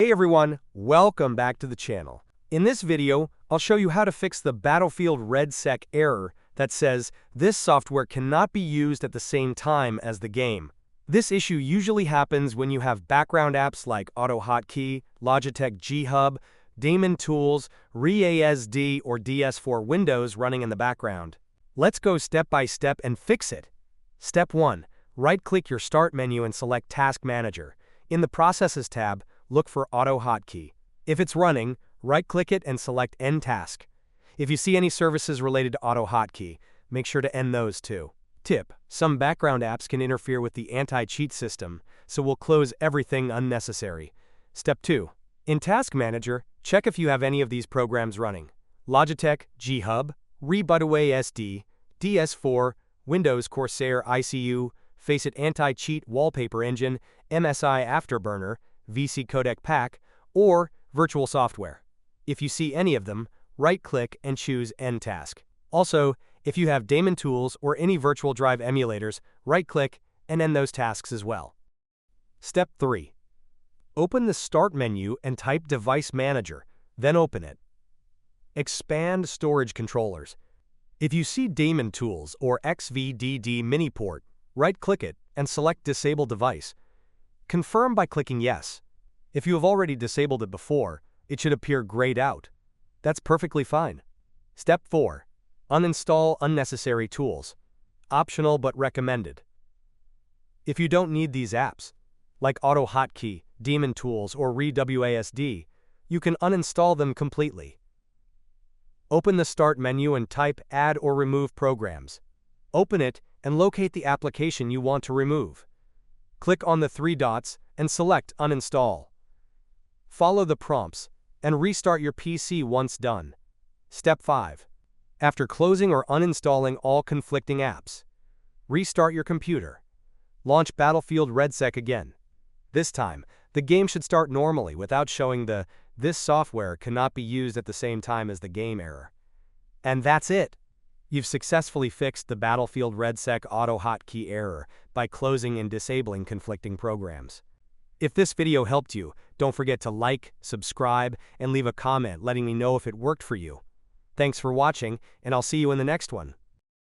Hey everyone, welcome back to the channel. In this video, I'll show you how to fix the Battlefield RedSec error that says this software cannot be used at the same time as the game. This issue usually happens when you have background apps like AutoHotKey, Logitech G Hub, Daemon Tools, ReWASD, or DS4 Windows running in the background. Let's go step by step and fix it. Step 1. Right-click your Start menu and select Task Manager. In the Processes tab, look for AutoHotKey. If it's running, right-click it and select End Task. If you see any services related to AutoHotKey, make sure to end those too. Tip: some background apps can interfere with the anti-cheat system, so we'll close everything unnecessary. Step 2. In Task Manager, check if you have any of these programs running: Logitech G Hub, ReWASD, DS4, Windows Corsair ICU, Faceit Anti-Cheat Wallpaper Engine, MSI Afterburner, VC Codec Pack, or Virtual Software. If you see any of them, right-click and choose End Task. Also, if you have Daemon Tools or any virtual drive emulators, right-click and end those tasks as well. Step 3. Open the Start menu and type Device Manager, then open it. Expand Storage Controllers. If you see Daemon Tools or XVDD Mini Port, right-click it and select Disable Device. Confirm by clicking Yes. If you have already disabled it before, it should appear grayed out. That's perfectly fine. Step 4. Uninstall unnecessary tools. Optional but recommended. If you don't need these apps, like AutoHotKey, Daemon Tools, or ReWASD, you can uninstall them completely. Open the Start menu and type Add or Remove Programs. Open it and locate the application you want to remove. Click on the three dots and select Uninstall. Follow the prompts and restart your PC once done. Step 5. After closing or uninstalling all conflicting apps, restart your computer. Launch Battlefield RedSec again. This time, the game should start normally without showing the "This software cannot be used at the same time as the game" error. And that's it! You've successfully fixed the Battlefield RedSec AutoHotKey error by closing and disabling conflicting programs. If this video helped you, don't forget to like, subscribe, and leave a comment letting me know if it worked for you. Thanks for watching, and I'll see you in the next one.